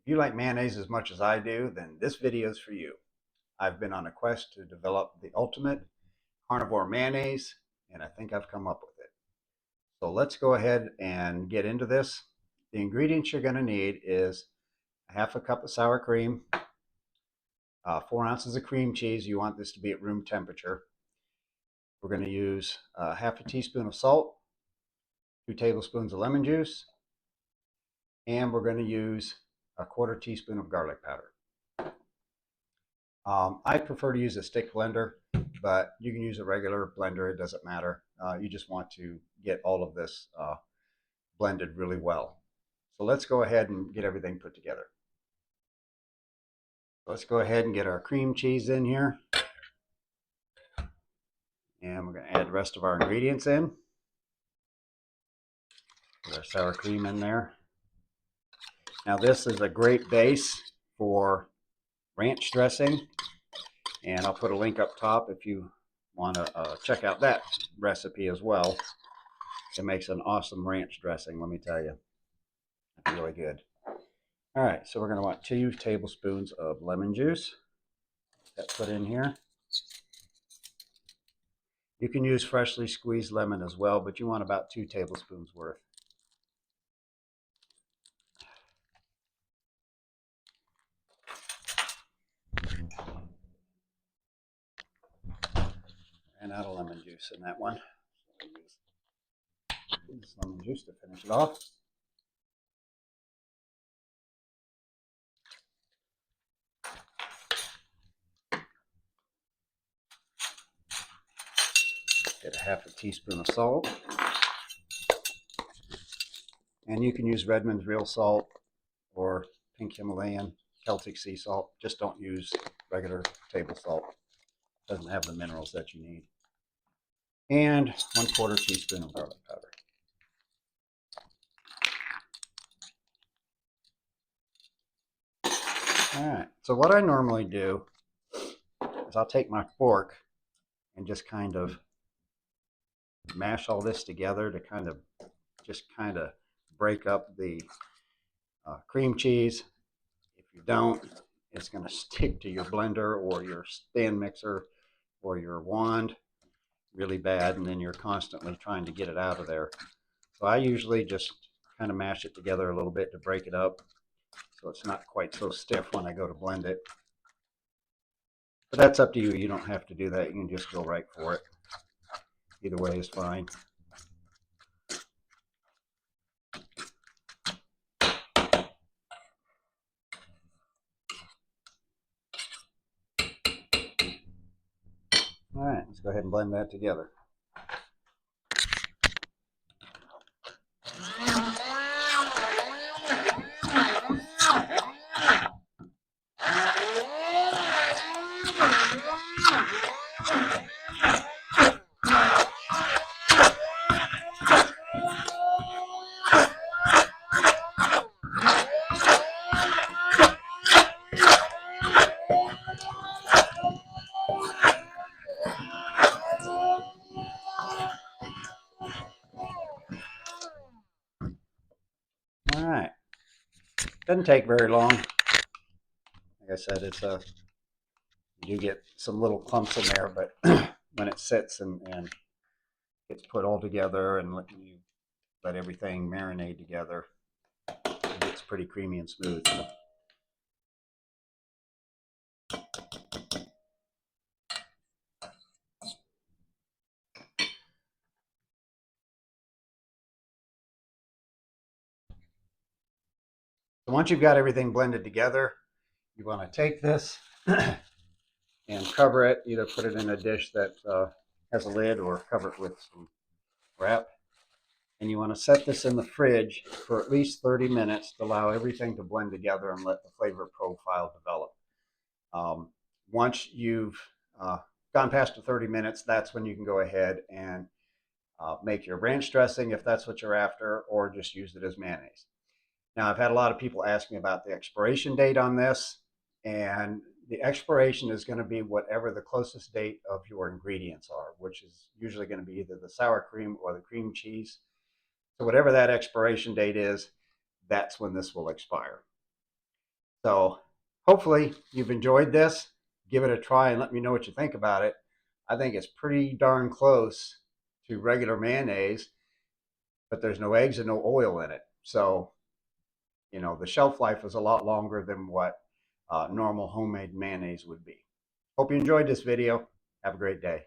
If you like mayonnaise as much as I do, then this video is for you. I've been on a quest to develop the ultimate carnivore mayonnaise, and I think I've come up with it. So let's go ahead and get into this. The ingredients you're going to need is a half a cup of sour cream, 4 ounces of cream cheese. You want this to be at room temperature. We're going to use half a teaspoon of salt, 2 tablespoons of lemon juice, and we're going to use a quarter teaspoon of garlic powder. I prefer to use a stick blender, but you can use a regular blender. It doesn't matter. You just want to get all of this blended really well. So let's go ahead and get everything put together. Let's go ahead and get our cream cheese in here. And we're going to add the rest of our ingredients in. Put our sour cream in there. Now this is a great base for ranch dressing. And I'll put a link up top if you want to check out that recipe as well. It makes an awesome ranch dressing, let me tell you. It's really good. All right, so we're going to want 2 tablespoons of lemon juice. That's put in here. You can use freshly squeezed lemon as well, but you want about 2 tablespoons worth. Ran out of lemon juice in that one. So we'll use this lemon juice to finish it off. Get a half a teaspoon of salt. And you can use Redmond's real salt or pink Himalayan Celtic sea salt. Just don't use regular table salt. It doesn't have the minerals that you need. And 1/4 teaspoon of garlic powder. All right, so what I normally do is I'll take my fork and just kind of mash all this together to kind of break up the cream cheese. If you don't, it's going to stick to your blender or your stand mixer or your wand really bad, and then you're constantly trying to get it out of there. So I usually just kind of mash it together a little bit to break it up so it's not quite so stiff when I go to blend it. But that's up to you. You don't have to do that. You can just go right for it. Either way is fine. All right, let's go ahead and blend that together. All right, doesn't take very long. Like I said, you do get some little clumps in there, but when it sits and gets put all together and you let everything marinate together, it gets pretty creamy and smooth. So once you've got everything blended together, you want to take this and cover it, either put it in a dish that has a lid or cover it with some wrap. And you want to set this in the fridge for at least 30 minutes to allow everything to blend together and let the flavor profile develop. Once you've gone past the 30 minutes, that's when you can go ahead and make your ranch dressing if that's what you're after, or just use it as mayonnaise. Now, I've had a lot of people ask me about the expiration date on this, and the expiration is going to be whatever the closest date of your ingredients are, which is usually going to be either the sour cream or the cream cheese. So whatever that expiration date is, that's when this will expire. So hopefully you've enjoyed this. Give it a try and let me know what you think about it. I think it's pretty darn close to regular mayonnaise, but there's no eggs and no oil in it. So, the shelf life is a lot longer than what normal homemade mayonnaise would be. Hope you enjoyed this video. Have a great day.